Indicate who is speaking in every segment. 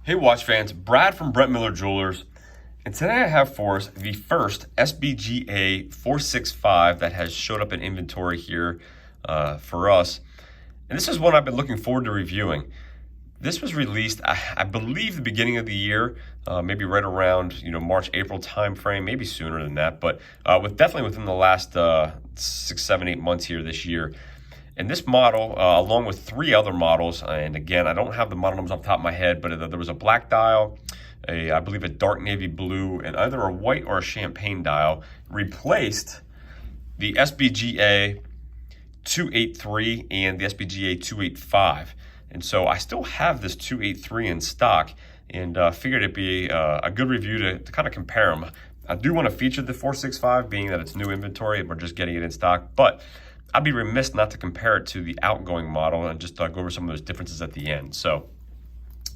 Speaker 1: Hey watch fans, Brad from Brent Miller Jewelers, and today I have for us the first SBGA465 that has showed up in inventory here for us. And this is one I've been looking forward to reviewing. This was released, I believe, the beginning of the year, maybe right around March, April timeframe, maybe sooner than that, but definitely within the last 6, 7, 8 months here this year. And this model, along with 3 other models, and again, I don't have the model numbers off the top of my head, but there was a black dial, I believe a dark navy blue, and either a white or a champagne dial, replaced the SBGA 283 and the SBGA 285. And so I still have this 283 in stock, and figured it'd be a good review to kind of compare them. I do want to feature the 465, being that it's new inventory and we're just getting it in stock, but I'd be remiss not to compare it to the outgoing model and just go over some of those differences at the end. So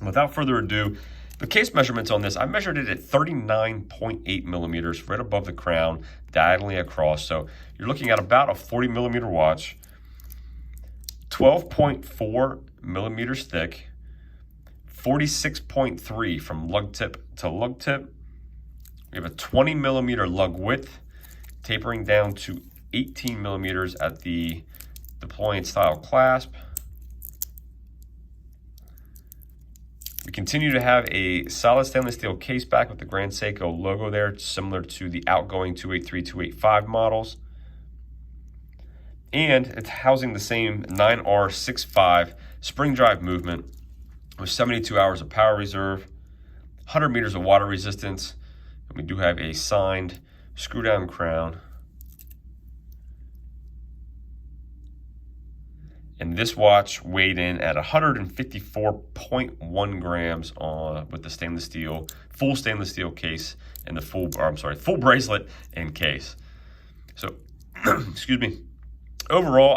Speaker 1: without further ado, the case measurements on this, I measured it at 39.8 millimeters, right above the crown, diagonally across. So you're looking at about a 40 millimeter watch, 12.4 millimeters thick, 46.3 from lug tip to lug tip. We have a 20 millimeter lug width, tapering down to 18 millimeters at the deploying style clasp. We continue to have a solid stainless steel case back with the Grand Seiko logo there, similar to the outgoing 283, 285 models. And it's housing the same 9R65 spring drive movement with 72 hours of power reserve, 100 meters of water resistance, and we do have a signed screw down crown. And this watch weighed in at 154.1 grams with the full stainless steel case and the full bracelet and case. So, excuse me. Overall,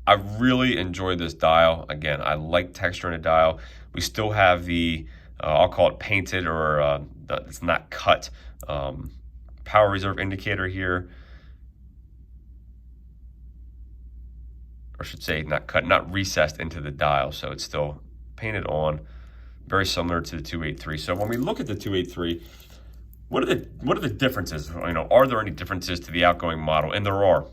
Speaker 1: I really enjoyed this dial. Again, I like texture in a dial. We still have the, I'll call it painted, or it's not cut, power reserve indicator here. Or I should say not cut, not recessed into the dial, so it's still painted on, very similar to the 283. So when we look at the 283, what are the differences? Are there any differences to the outgoing model? And there are.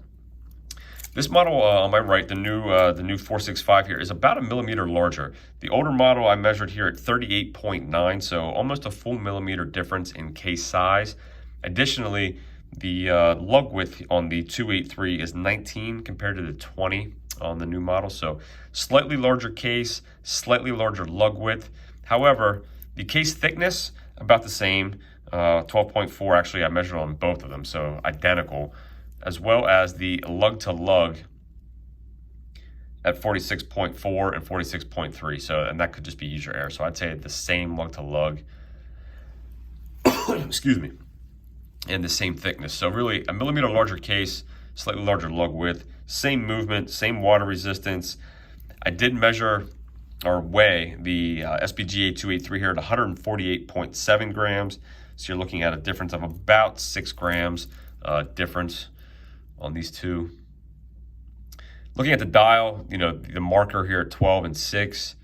Speaker 1: This model on my right, the new 465 here, is about a millimeter larger. The older model I measured here at 38.9, so almost a full millimeter difference in case size. Additionally, the lug width on the 283 is 19 compared to the 20 on the new model, so slightly larger case, slightly larger lug width. However, the case thickness about the same, 12.4. Actually, I measured on both of them, so identical, as well as the lug to lug at 46.4 and 46.3. So, and that could just be user error. So I'd say the same lug to lug. Excuse me. And the same thickness. So really a millimeter larger case, slightly larger lug width, same movement, same water resistance. I did measure or weigh the SBGA 283 here at 148.7 grams. So you're looking at a difference of about 6 grams difference on these two. Looking at the dial, the marker here at 12 and 6.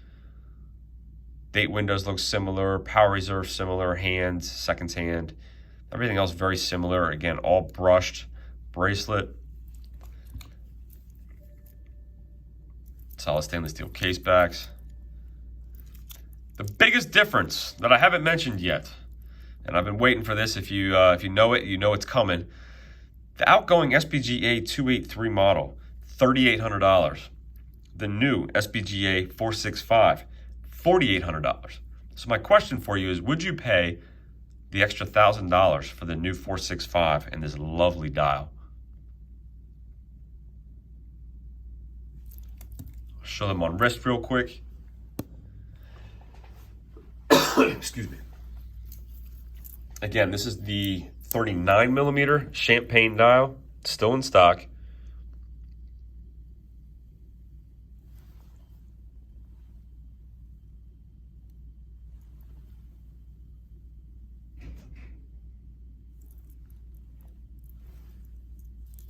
Speaker 1: Date windows look similar, power reserve similar, hands, seconds hand. Everything else very similar. Again, all brushed bracelet. Solid stainless steel case backs. The biggest difference that I haven't mentioned yet, and I've been waiting for this, if you know it, you know it's coming. The outgoing SBGA 283 model, $3,800. The new SBGA 465, $4,800. So my question for you is, would you pay the extra $1,000 for the new 465 and this lovely dial? I'll show them on wrist real quick. Excuse me. Again, this is the 39 millimeter champagne dial, still in stock.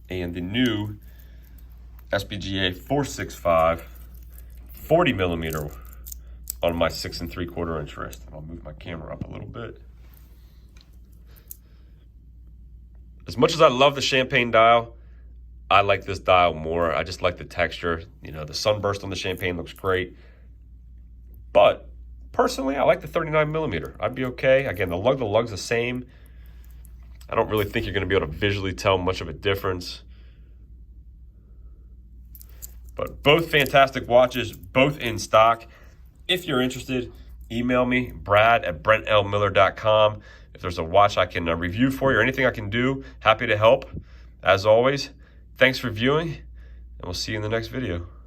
Speaker 1: And the new SBGA 465 40 millimeter on my 6 3/4 inch wrist. And I'll move my camera up a little bit. As much as I love the champagne dial, I like this dial more. I just like the texture. You know, the sunburst on the champagne looks great. But personally, I like the 39 millimeter. I'd be okay. Again, the lug's the same. I don't really think you're going to be able to visually tell much of a difference. But both fantastic watches, both in stock. If you're interested, email me, brad@brentlmiller.com. If there's a watch I can review for you or anything I can do, happy to help. As always, thanks for viewing, and we'll see you in the next video.